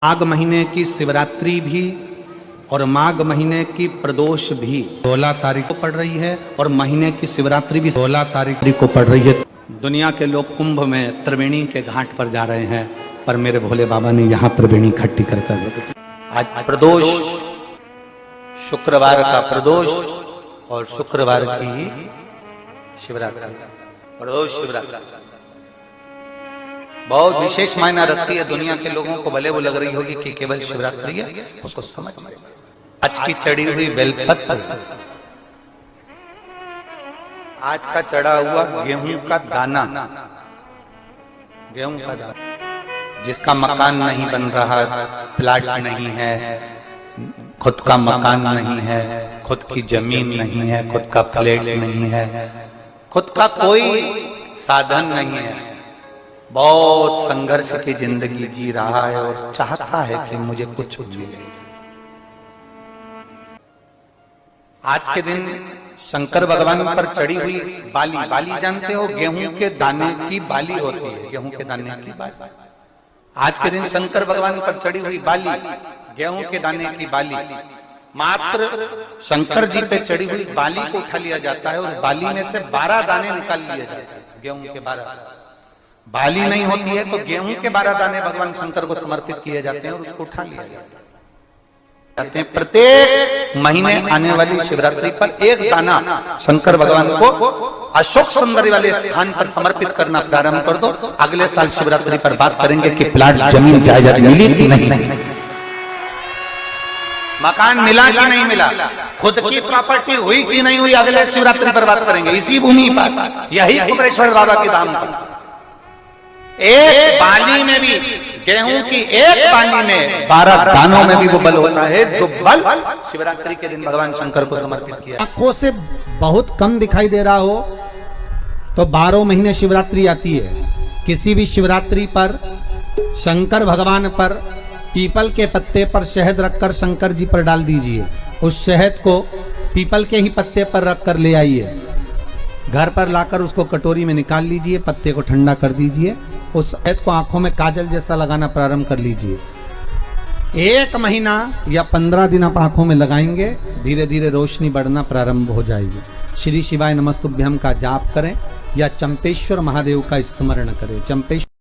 माघ महीने की शिवरात्रि भी और माघ महीने की प्रदोष भी 16 तारीख को पड़ रही है और महीने की शिवरात्रि भी 16 तारीख को पड़ रही है। दुनिया के लोग कुंभ में त्रिवेणी के घाट पर जा रहे हैं, पर मेरे भोले बाबा ने यहाँ त्रिवेणी इकट्ठी कर आज प्रदोष, शुक्रवार का प्रदोष और शुक्रवार की शिवरात्रि, प्रदोष शिवरात्रि बहुत विशेष मायना रखती है। दुनिया के लोगों को भले वो लग रही होगी कि केवल शिवरात्रि है, उसको समझ में आज की चढ़ी हुई बेलपत्र, आज का चढ़ा हुआ गेहूं का दाना, गेहूं का दाना, जिसका मकान नहीं बन रहा, प्लाट नहीं है, खुद का मकान नहीं है, खुद की जमीन नहीं है, खुद का फ्लैट नहीं है, खुद का कोई साधन नहीं है, बहुत संघर्ष की जिंदगी जी रहा है और चाहता है कि मुझे कुछ मिले। आज के दिन शंकर भगवान पर चढ़ी हुई बाली, बाली जानते हो, गेहूं के दाने की बाली होती है, गेहूं के दाने की बाली। आज के दिन शंकर भगवान पर चढ़ी हुई बाली, गेहूं के दाने की बाली, मात्र शंकर जी पे चढ़ी हुई बाली को उठा लिया जाता है और बाली में से 12 दाने निकाल लिए जाते हैं। गेहूं के 12 बाली नहीं होती है तो गेहूं के 12 दाने भगवान शंकर को समर्पित किए जाते हैं और उसको उठा लिया जाता है। प्रत्येक महीने आने वाली शिवरात्रि पर एक दाना शंकर भगवान को अशोक सुंदरी वाले स्थान पर समर्पित करना प्रारंभ कर दो। अगले साल शिवरात्रि पर बात करेंगे कि प्लाट, जमीन, जायदाद मिली कि नहीं, मकान मिला कि नहीं मिला, खुद की प्रॉपर्टी हुई कि नहीं हुई, अगले शिवरात्रि पर बात करेंगे। इसी भूमि पर, यही कुबेरेश्वर बाबा के धाम पर एक बाली में भी, गेहूं की एक बाली में 12 दानों में भी वो बल होता है जो बल शिवरात्रि के दिन भगवान शंकर को समर्पित किया। आंखों से बहुत कम दिखाई दे रहा हो तो 12 महीने शिवरात्रि आती है। किसी भी शिवरात्रि पर शंकर भगवान पर पीपल के पत्ते पर शहद रखकर शंकर जी पर डाल दीजिए। उस शहद को पीपल के ही पत्ते पर रखकर ले आइए, घर पर लाकर उसको कटोरी में निकाल लीजिए, पत्ते को ठंडा कर दीजिए, उस शहद को आंखों में काजल जैसा लगाना प्रारंभ कर लीजिए। 1 महीना या 15 दिन आप आंखों में लगाएंगे, धीरे धीरे रोशनी बढ़ना प्रारंभ हो जाएगी। श्री शिवाय नमस्तुभ्यम का जाप करें या चंपेश्वर महादेव का स्मरण करें। चंपेश्वर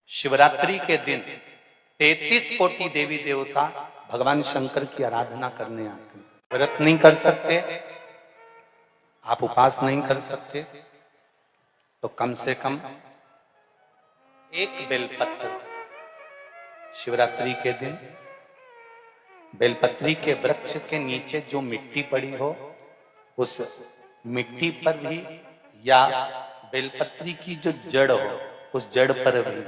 शिवरात्रि के दिन 33 कोटि देवी देवता भगवान शंकर की आराधना करने आते हैं। व्रत नहीं कर सकते, आप उपास नहीं कर सकते, तो कम से कम एक बेलपत्र शिवरात्रि के दिन बेलपत्री के वृक्ष के नीचे जो मिट्टी पड़ी हो, उस मिट्टी पर भी, या बेलपत्री की जो जड़ हो उस जड़ पर भी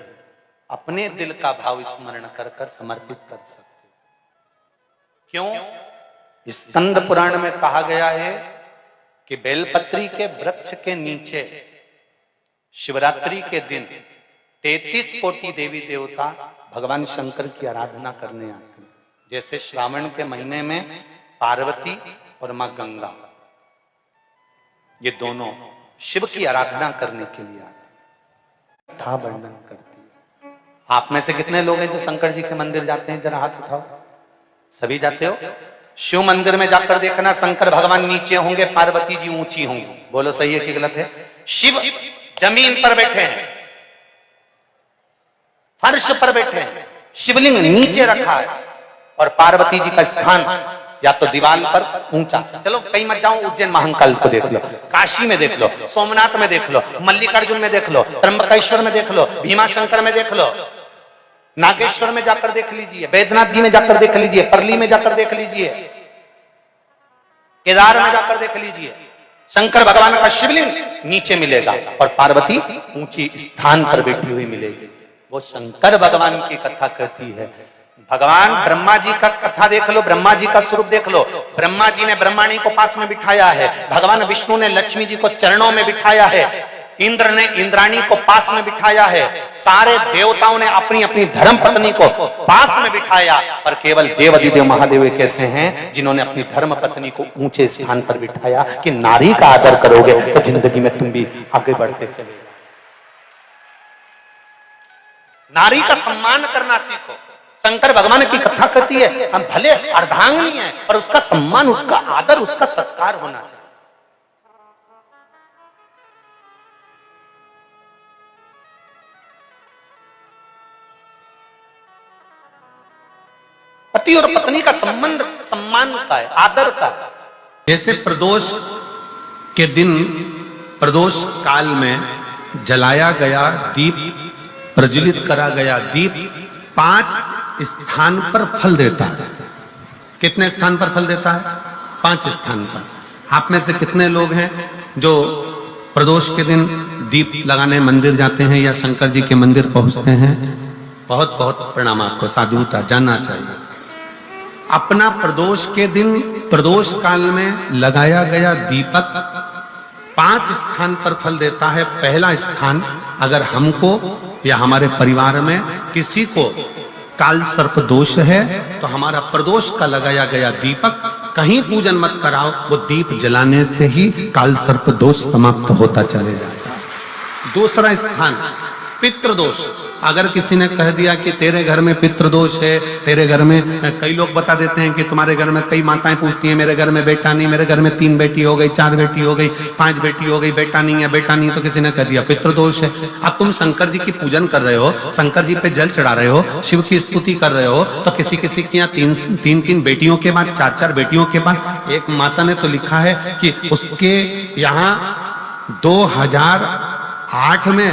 अपने दिल का भाव स्मरण कर कर समर्पित कर सकते। क्यों? स्कंद पुराण में कहा गया है कि बेलपत्री के वृक्ष के नीचे शिवरात्रि के दिन 33 कोटि देवी देवता भगवान शंकर की आराधना करने आते हैं। जैसे श्रावण के महीने में पार्वती और मां गंगा, ये दोनों शिव की आराधना करने के लिए आते हैं, वर्णन करती है। आप में से कितने लोग हैं जो शंकर जी के मंदिर जाते हैं? जरा हाथ उठाओ। सभी जाते हो? शिव मंदिर में जाकर देखना, शंकर भगवान नीचे होंगे, पार्वती जी ऊंची होंगी। बोलो सही है कि गलत है? शिव जमीन पर बैठे हैं, फर्श पर बैठे हैं, शिवलिंग नीचे रखा है और पार्वती जी का स्थान या तो दीवार पर ऊंचा। चलो कहीं मत जाओ, उज्जैन महाकाल को देख लो, काशी में देख लो, सोमनाथ में देख लो, मल्लिकार्जुन में देख लो, त्र्यंबकेश्वर में देख लो, भीमाशंकर में देख लो, नागेश्वर में जाकर देख लीजिए, बैद्यनाथ जी में जाकर देख लीजिए, परली में जाकर देख लीजिए, केदार में जाकर देख लीजिए। शंकर भगवान का शिवलिंग नीचे मिलेगा और पार्वती ऊंची स्थान पर बैठी हुई मिलेगी। वो शंकर भगवान की कथा कहती है। भगवान ब्रह्मा जी का कथा देख लो, ब्रह्मा जी का स्वरूप देख लो। ब्रह्मा जी ने ब्रह्माणी को पास में बिठाया है, भगवान विष्णु ने लक्ष्मी जी को चरणों में बिठाया है, इंद्र ने इंद्राणी को पास में बिठाया है, सारे देवताओं ने अपनी अपनी धर्म पत्नी को पास में बिठाया, पर केवल देवाधिदेव महादेव एक ऐसे हैं जिन्होंने अपनी धर्म पत्नी को ऊंचे स्थान पर बिठाया कि नारी का आदर करोगे तो जिंदगी में तुम भी आगे बढ़ते चले। नारी का सम्मान करना सीखो। शंकर भगवान की कथा कहती है हम भले अर्धांगिनी है पर उसका सम्मान, उसका आदर, उसका सत्कार होना चाहिए। पति और पत्नी का संबंध सम्मान का है, आदर का है। जैसे प्रदोष के दिन, प्रदोष काल में जलाया गया दीप, प्रज्वलित करा गया दीप 5 स्थान पर फल देता है। कितने स्थान पर फल देता है? 5 स्थान पर। आप में से कितने लोग हैं जो प्रदोष के दिन दीप लगाने मंदिर जाते हैं या शंकर जी के मंदिर पहुंचते हैं? बहुत बहुत प्रणाम आपको, साधुता जानना चाहिए। अपना प्रदोष के दिन, प्रदोष काल में लगाया गया दीपक 5 स्थान पर फल देता है। पहला स्थान, अगर हमको या हमारे परिवार में किसी को काल सर्प दोष है तो हमारा प्रदोष का लगाया गया दीपक कहीं पूजन मत कराओ, वो दीप जलाने से ही काल सर्प दोष समाप्त होता चले जाता है। दूसरा स्थान, पितृदोष। अगर किसी ने कह दिया कि तेरे घर में पितृदोष है, तेरे घर में, कई लोग बता देते हैं कि तुम्हारे घर में, कई माताएं पूछती हैं मेरे घर में बेटा नहीं, मेरे घर में 3 बेटी हो गई, 4 बेटी हो गई, 5 बेटी हो गई, बेटा नहीं है, बेटा नहीं है, तो किसी ने कह दिया पितृदोष है। अब तुम शंकर जी की पूजन कर रहे हो, शंकर जी पे जल चढ़ा रहे हो, शिव की स्तुति कर रहे हो, तो किसी किसी की यहाँ 3 बेटियों के बाद, 4 बेटियों के बाद, एक माता ने तो लिखा है कि उसके यहाँ 2008 में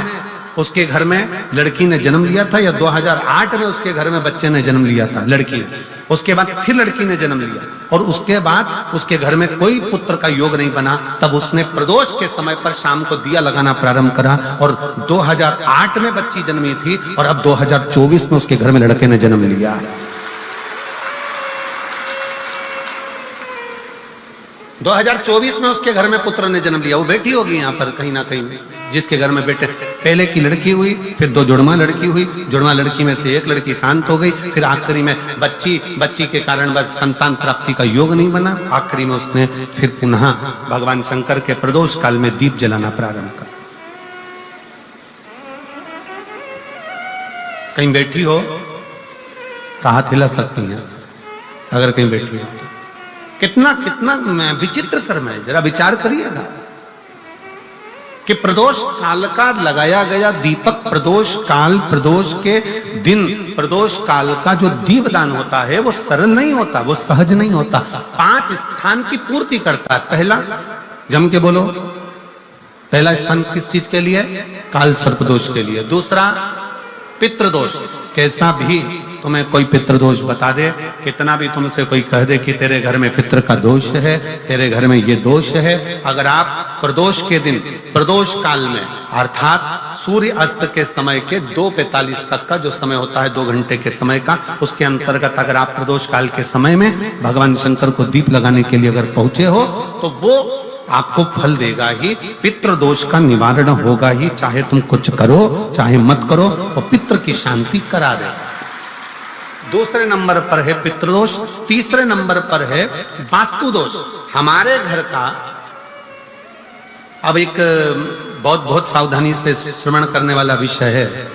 उसके घर में लड़की ने जन्म लिया था, या 2008 में उसके घर में बच्चे ने जन्म लिया था, लड़की ने। उसके बाद फिर लड़की ने जन्म लिया और उसके बाद उसके घर में कोई पुत्र का योग नहीं बना। तब उसने प्रदोष के समय पर शाम को दिया लगाना प्रारंभ करा और 2008 में बच्ची जन्मी थी और अब 2024 में उसके घर में लड़के ने जन्म लिया। 2024 में उसके घर में पुत्र ने जन्म लिया, वो बेटी होगी यहाँ पर कहीं ना कहीं। जिसके घर में बेटे, पहले की लड़की हुई, फिर 2 जुड़वा लड़की हुई, जुड़वा लड़की में से एक लड़की शांत हो गई, फिर आखिरी में बच्ची के कारण बस संतान प्राप्ति का योग नहीं बना। आखिरी में उसने फिर पुनः भगवान शंकर के प्रदोष काल में दीप जलाना प्रारंभ कर। कहीं बैठी हो तो हाथ हिला सकती हैं अगर कहीं बैठी हो। कितना कितना विचित्र कर्म है, जरा विचार करिएगा कि प्रदोष काल का लगाया गया दीपक, प्रदोष काल, प्रदोष के दिन, प्रदोष काल का जो दीपदान होता है वो सरल नहीं होता, वो सहज नहीं होता। 5 स्थान की पूर्ति करता है। पहला, जम के बोलो, पहला स्थान किस चीज के लिए? काल सर्प दोष के लिए। दूसरा, पितृदोष। कैसा भी तुम्हें कोई पितृदोष बता दे, कितना भी तुमसे कोई कह दे कि तेरे घर में पितृ का दोष है, तेरे घर में ये दोष है, अगर आप प्रदोष के दिन, प्रदोष काल में, अर्थात सूर्य अस्त के समय के 2:45 तक का जो समय होता है, 2 घंटे के समय का, उसके अंतर्गत अगर आप प्रदोष काल के समय में भगवान शंकर को दीप लगाने के लिए अगर पहुंचे हो तो वो आपको फल देगा ही, पितृ दोष का निवारण होगा ही। चाहे तुम कुछ करो चाहे मत करो, वो पितृ की शांति करा दे। दूसरे नंबर पर है पितृदोष। तीसरे नंबर पर है वास्तु दोष। हमारे घर का, अब एक बहुत सावधानी से श्रवण करने वाला विषय है।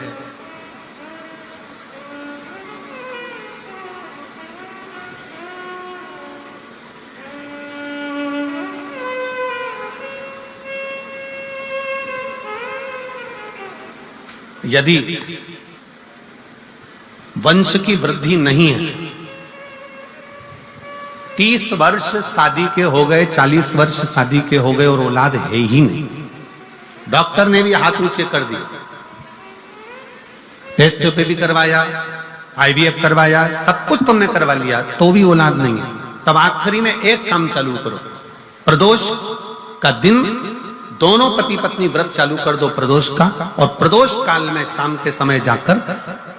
यदि वंश की वृद्धि नहीं है, 30 वर्ष शादी के हो गए, 40 वर्ष शादी के हो गए और औलाद है ही नहीं, डॉक्टर ने भी हाथ ऊंचे कर दिए, टेस्ट पे भी करवाया, IVF करवाया, सब कुछ तुमने करवा लिया, तो भी औलाद नहीं है, तब आखिरी में एक काम चालू करो। प्रदोष का दिन दोनों पति पत्नी व्रत चालू कर दो प्रदोष का, और प्रदोष काल में शाम के समय जाकर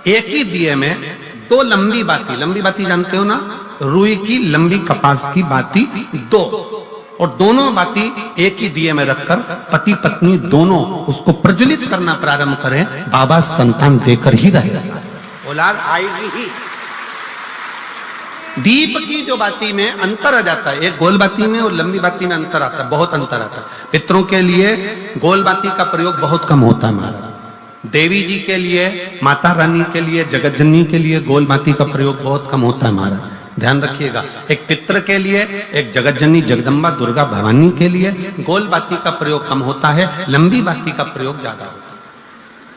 एक ही दिए में 2 लंबी बाती जानते हो ना, रुई की लंबी कपास की बाती 2, और दोनों बाती एक ही दिए में रखकर पति पत्नी दोनों उसको प्रज्वलित करना प्रारंभ करें। बाबा संतान देकर ही रहेगा, औलाद आएगी ही। दीप की जो बाती में अंतर आ जाता है, एक गोल बाती में और लंबी बाती में अंतर आता है, बहुत अंतर आता है। पितरों के लिए गोल बाती का प्रयोग बहुत कम होता है महाराज, देवी जी के लिए, माता रानी के लिए, जगत जननी के लिए गोल बाती का प्रयोग बहुत कम होता है महाराज, ध्यान रखिएगा। एक पितृ के लिए, एक जगत जननी जगदम्बा दुर्गा भवानी के लिए गोल बाती का प्रयोग कम होता है, लंबी बाती का प्रयोग ज्यादा होता है।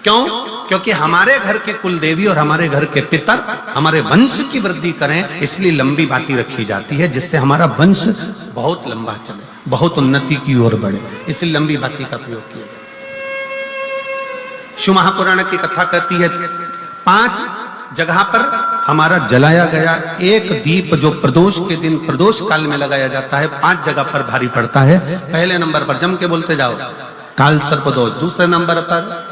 क्यों? क्योंकि हमारे घर के कुल देवी और हमारे घर के पितर हमारे वंश की वृद्धि करें, इसलिए लंबी बाती रखी जाती है, जिससे हमारा वंश बहुत लंबा चले, बहुत उन्नति की ओर बढ़े, इसलिए लंबी बाती का प्रयोग किया। शिव महापुराण की कथा कहती है 5 जगह पर हमारा जलाया गया एक दीप जो प्रदोष के दिन प्रदोष काल में लगाया जाता है, 5 जगह पर भारी पड़ता है। पहले नंबर पर जम के बोलते जाओ, काल सर्प दोष। दूसरे नंबर पर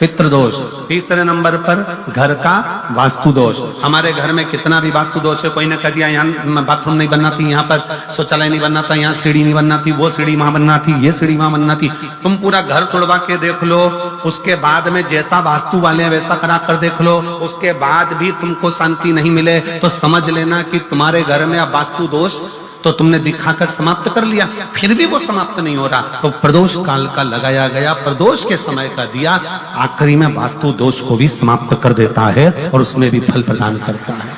पितृदोष। तीसरे नंबर पर घर का वास्तु दोष। हमारे घर में कितना भी वास्तु दोष है, कोई ने कह दिया यहाँ बाथरूम नहीं बनना थी, यहाँ पर शौचालय नहीं बनना था, यहाँ सीढ़ी नहीं बनना थी, वो सीढ़ी वहां बनना थी, ये सीढ़ी वहां बनना थी। तुम पूरा घर तोड़वा के देख लो, उसके बाद में जैसा वास्तु वाले वैसा करा कर देख लो, उसके बाद भी तुमको शांति नहीं मिले तो समझ लेना कि तुम्हारे घर में अब वास्तु दोष तो तुमने दिखाकर समाप्त कर लिया, फिर भी वो समाप्त नहीं हो रहा, तो प्रदोष काल का लगाया गया प्रदोष के समय का दिया आखिरी में वास्तु दोष को भी समाप्त कर देता है और उसमें भी फल प्रदान करता है।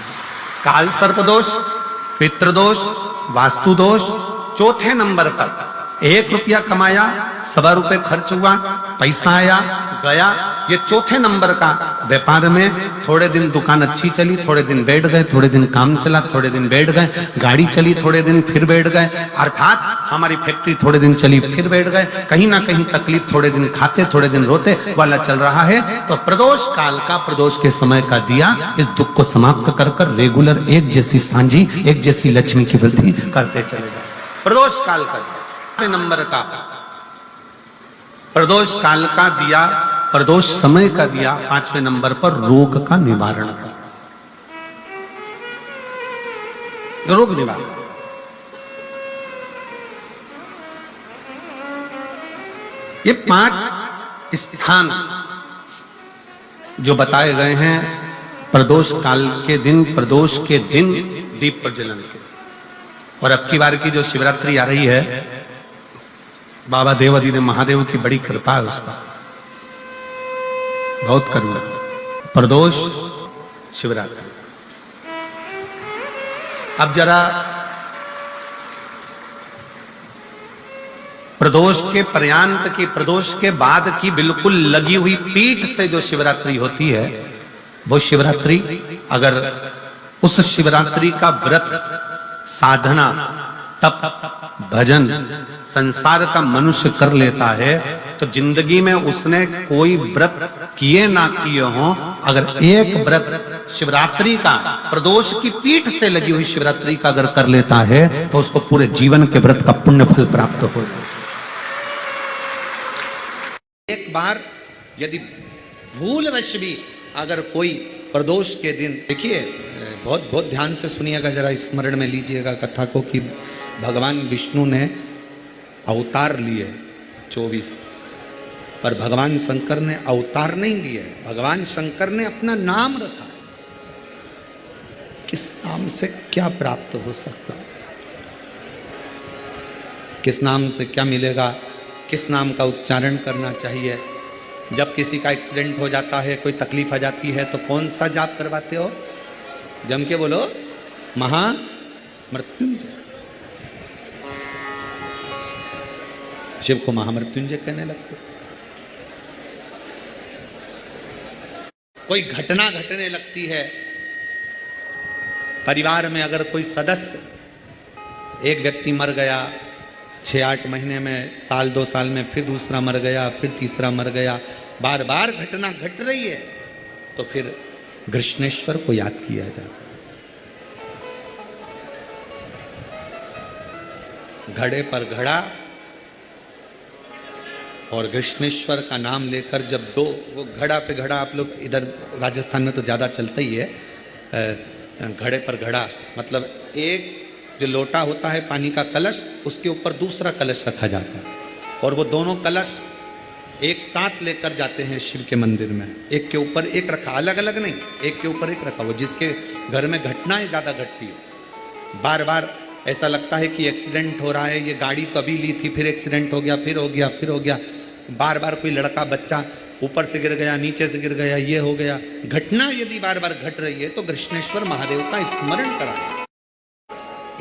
काल सर्प दोष, पितृदोष, वास्तु दोष। चौथे नंबर पर 1 रुपया कमाया, 1.25 रुपये खर्च हुआ, पैसा आया गया, ये चौथे नंबर का। व्यापार में थोड़े दिन दुकान अच्छी चली, थोड़े दिन बैठ गए, थोड़े दिन काम चला, थोड़े दिन बैठ गए, गाड़ी चली, थोड़े दिन फिर बैठ गए, अर्थात हमारी फैक्ट्री थोड़े दिन चली फिर बैठ गए, कहीं ना कहीं तकलीफ, थोड़े दिन खाते थोड़े दिन रोते वाला चल रहा है। तो प्रदोष काल का, प्रदोष के समय का दिया इस दुख को समाप्त कर कर रेगुलर एक जैसी सांझी, एक जैसी लक्ष्मी की वृद्धि करते चले जाए। प्रदोष काल का नंबर का, प्रदोष काल का दिया, प्रदोष समय का दिया 5वें नंबर पर रोग का निवारण का, रोग निवारण। ये 5 स्थान जो बताए गए हैं प्रदोष काल के दिन, प्रदोष के दिन दीप प्रज्वलन के। और अब की बार की जो शिवरात्रि आ रही है, बाबा देवादिदेव महादेव की बड़ी कृपा है उस पर, बहुत करुणा। प्रदोष शिवरात्रि। अब जरा प्रदोष के पर्यांत की, प्रदोष के बाद की बिल्कुल लगी हुई पीठ से जो शिवरात्रि होती है, वो शिवरात्रि अगर उस शिवरात्रि का व्रत, साधना, तप, भजन, संसार का मनुष्य कर लेता है तो जिंदगी में उसने कोई व्रत किए ना किए हो, अगर एक व्रत शिवरात्रि का, प्रदोष की पीठ से लगी हुई शिवरात्रि का अगर कर लेता है तो उसको पूरे जीवन के व्रत का पुण्य फल प्राप्त हो। एक बार यदि भूलवश भी अगर कोई प्रदोष के दिन, देखिए बहुत बहुत ध्यान से सुनिएगा, जरा स्मरण में लीजिएगा कथा को कि भगवान विष्णु ने अवतार लिए 24, पर भगवान शंकर ने अवतार नहीं लिए, भगवान शंकर ने अपना नाम रखा। किस नाम से क्या प्राप्त हो सकता, किस नाम से क्या मिलेगा, किस नाम का उच्चारण करना चाहिए। जब किसी का एक्सीडेंट हो जाता है, कोई तकलीफ आ जाती है, तो कौन सा जाप करवाते हो? जम के बोलो, महामृत्युंजय। शिव को महामृत्युंजय कहने लगते। कोई घटना घटने लगती है परिवार में, अगर कोई सदस्य, एक व्यक्ति मर गया 6-8 महीने में, साल 2 साल में फिर दूसरा मर गया, फिर तीसरा मर गया, बार बार घटना घट रही है, तो फिर कृष्णेश्वर को याद किया जाता है। घड़े पर घड़ा और कृष्णेश्वर का नाम लेकर जब दो, वो घड़ा पे घड़ा, आप लोग इधर राजस्थान में तो ज़्यादा चलता ही है, घड़े पर घड़ा मतलब एक जो लोटा होता है पानी का कलश, उसके ऊपर दूसरा कलश रखा जाता है और वो दोनों कलश एक साथ लेकर जाते हैं शिव के मंदिर में। एक के ऊपर एक रखा, अलग अलग नहीं, एक के ऊपर एक रखा। वो जिसके घर में घटनाएं ज़्यादा घटती है, बार बार ऐसा लगता है कि एक्सीडेंट हो रहा है, ये गाड़ी तो अभी ली थी, फिर एक्सीडेंट हो गया, फिर हो गया, फिर हो गया, बार बार कोई लड़का बच्चा ऊपर से गिर गया, नीचे से गिर गया, ये हो गया, घटना यदि बार बार घट रही है तो कृष्णेश्वर महादेव का स्मरण कराएं।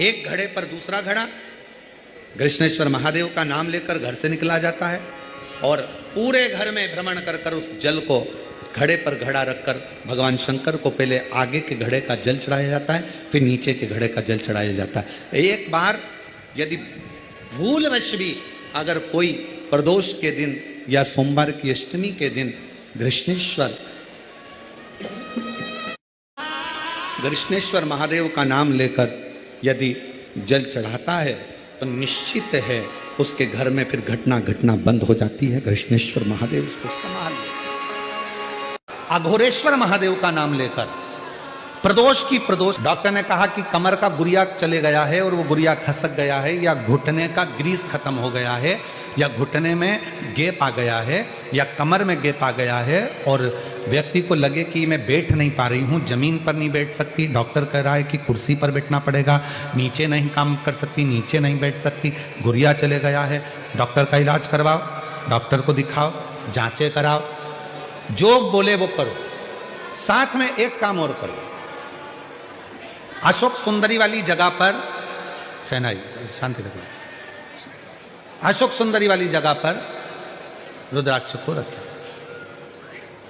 एक घड़े पर दूसरा घड़ा, कृष्णेश्वर महादेव का नाम लेकर घर से निकला जाता है और पूरे घर में भ्रमण कर कर उस जल को घड़े पर घड़ा रखकर भगवान शंकर को पहले आगे के घड़े का जल चढ़ाया जाता है, फिर नीचे के घड़े का जल चढ़ाया जाता है। एक बार यदि भूलवश भी अगर कोई प्रदोष के दिन या सोमवार की अष्टमी के दिन कृष्णेश्वर महादेव का नाम लेकर यदि जल चढ़ाता है तो निश्चित है उसके घर में फिर घटना घटना बंद हो जाती है। कृष्णेश्वर महादेव उसको संभाल ले। अघोरेश्वर महादेव का नाम लेकर प्रदोष की प्रदोष, डॉक्टर ने कहा कि कमर का गुरिया चले गया है और वो गुरिया खसक गया है, या घुटने का ग्रीस खत्म हो गया है, या घुटने में गैप आ गया है, या कमर में गैप आ गया है और व्यक्ति को लगे कि मैं बैठ नहीं पा रही हूँ, जमीन पर नहीं बैठ सकती, डॉक्टर कह रहा है कि कुर्सी पर बैठना पड़ेगा, नीचे नहीं काम कर सकती, नीचे नहीं बैठ सकती, गुरिया चले गया है, डॉक्टर का इलाज करवाओ, डॉक्टर को दिखाओ, जांचें कराओ, जो बोले वो करो। साथ में एक काम और करो, अशोक सुंदरी वाली जगह पर, सेनाई शांति रखो, अशोक सुंदरी वाली जगह पर रुद्राक्ष को रखें।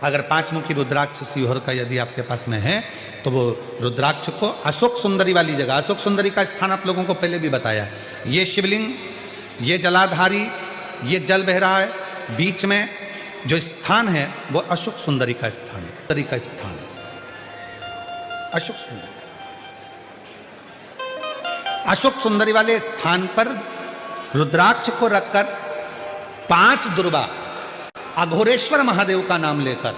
अगर 5 मुखी रुद्राक्ष सिहोर का यदि आपके पास में है तो वो रुद्राक्ष को अशोक सुंदरी वाली जगह, अशोक सुंदरी का स्थान आप लोगों को पहले भी बताया, ये शिवलिंग, ये जलाधारी, ये जल बह रहा है, बीच में जो स्थान है वो अशोक सुंदरी का स्थान है, सुंदरी का स्थान है, अशोक सुंदरी। अशोक सुंदरी वाले स्थान पर रुद्राक्ष को रखकर 5 दुर्बा अघोरेश्वर महादेव का नाम लेकर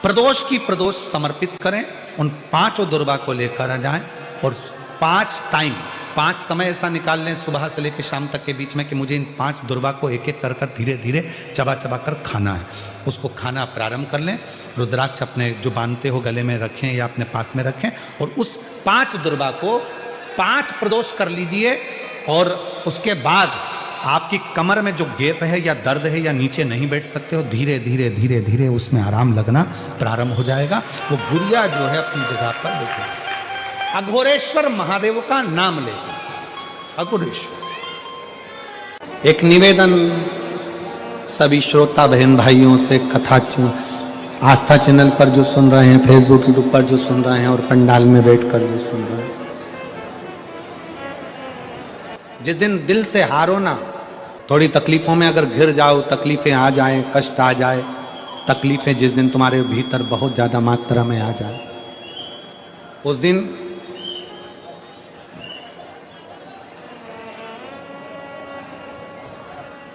प्रदोष की प्रदोष समर्पित करें। उन 5 दुर्बा को लेकर आ जाएं और 5 टाइम, 5 समय ऐसा निकाल लें सुबह से लेकर शाम तक के बीच में कि मुझे इन 5 दुर्बा को एक एक कर कर धीरे धीरे चबा चबा कर खाना है। उसको खाना प्रारंभ कर लें, रुद्राक्ष अपने जो बांधते हो गले में रखें या अपने पास में रखें और उस 5 दुर्बा को 5 प्रदोष कर लीजिए और उसके बाद आपकी कमर में जो गैप है या दर्द है या नीचे नहीं बैठ सकते हो, धीरे धीरे धीरे धीरे उसमें आराम लगना प्रारंभ हो जाएगा। वो गुड़िया जो है अपनी जगह पर बैठे। अघोरेश्वर महादेव का नाम लेकर, अघोरेश्वर। एक निवेदन सभी श्रोता बहन भाइयों से, कथा आस्था चैनल पर जो सुन रहे हैं, फेसबुक यूट्यूब पर जो सुन रहे हैं और पंडाल में बैठकर जो सुन रहे हैं, जिस दिन दिल से हारो ना, थोड़ी तकलीफों में अगर घिर जाओ, तकलीफें आ जाए, कष्ट आ जाए, तकलीफें जिस दिन तुम्हारे भीतर बहुत ज्यादा मात्रा में आ जाए, उस दिन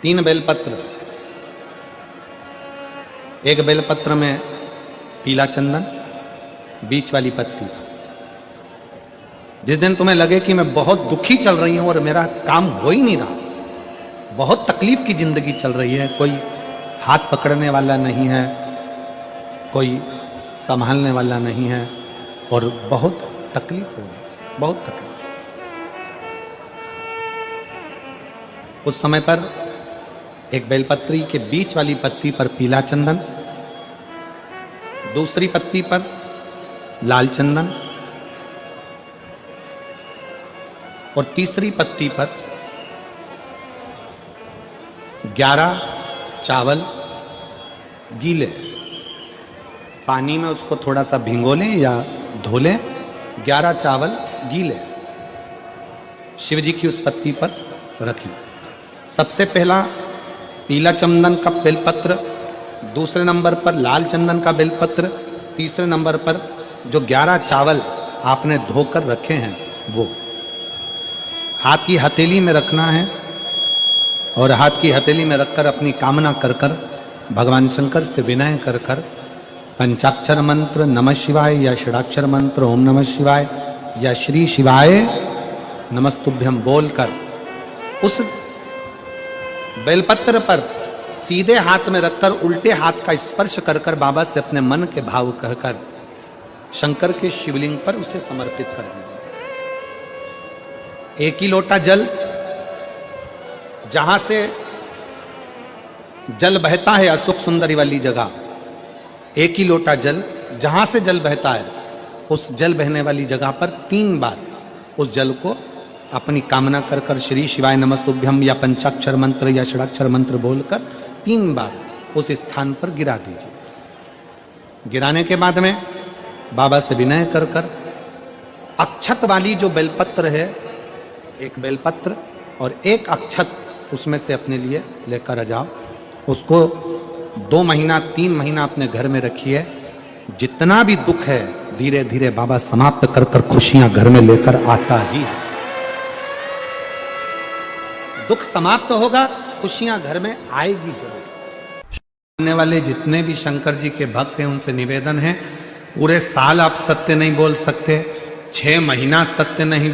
तीन बेलपत्र, एक बेलपत्र में पीला चंदन, बीच वाली पत्ती। जिस दिन तुम्हें लगे कि मैं बहुत दुखी चल रही हूं और मेरा काम हो ही नहीं रहा, बहुत तकलीफ की जिंदगी चल रही है, कोई हाथ पकड़ने वाला नहीं है, कोई संभालने वाला नहीं है और बहुत तकलीफ हो रही, बहुत तकलीफ। उस समय पर एक बेलपत्री के बीच वाली पत्ती पर पीला चंदन, दूसरी पत्ती पर लाल चंदन और तीसरी पत्ती पर 11 चावल गीले, पानी में उसको थोड़ा सा भिगो लें या धो लें, 11 चावल गीले शिव जी की उस पत्ती पर रखिए। सबसे पहला पीला चंदन का बेलपत्र, दूसरे नंबर पर लाल चंदन का बेलपत्र, तीसरे नंबर पर जो 11 चावल आपने धोकर रखे हैं वो हाथ की हथेली में रखना है और हाथ की हथेली में रखकर अपनी कामना कर कर भगवान शंकर से विनय कर कर पंचाक्षर मंत्र नमः शिवाय या षडाक्षर मंत्र ओम नमः शिवाय या श्री शिवाय नमस्तुभ्यम बोलकर उस बेलपत्र पर सीधे हाथ में रखकर उल्टे हाथ का स्पर्श कर कर बाबा से अपने मन के भाव कहकर शंकर के शिवलिंग पर उसे समर्पित कर दीजिए। एक ही लोटा जल, जहां से जल बहता है अशोक सुंदरी वाली जगह, एक ही लोटा जल, जहां से जल बहता है उस जल बहने वाली जगह पर 3 बार उस जल को अपनी कामना कर कर श्री शिवाय नमस्तुभ्यम या पंचाक्षर मंत्र या षडाक्षर मंत्र बोलकर 3 बार उस स्थान पर गिरा दीजिए। गिराने के बाद में बाबा से विनय कर कर अक्षत वाली जो बेलपत्र है, एक बेलपत्र और एक अक्षत उसमें से अपने लिए लेकर आ जाओ। उसको 2 महीना 3 महीना अपने घर में रखिए। जितना भी दुख है धीरे धीरे बाबा समाप्त कर कर खुशियां घर में लेकर आता ही है। दुख समाप्त होगा, खुशियां घर में आएगी जरूर। आने वाले जितने भी शंकर जी के भक्त हैं उनसे निवेदन है, पूरे साल आप सत्य नहीं बोल सकते, 6 महीना सत्य नहीं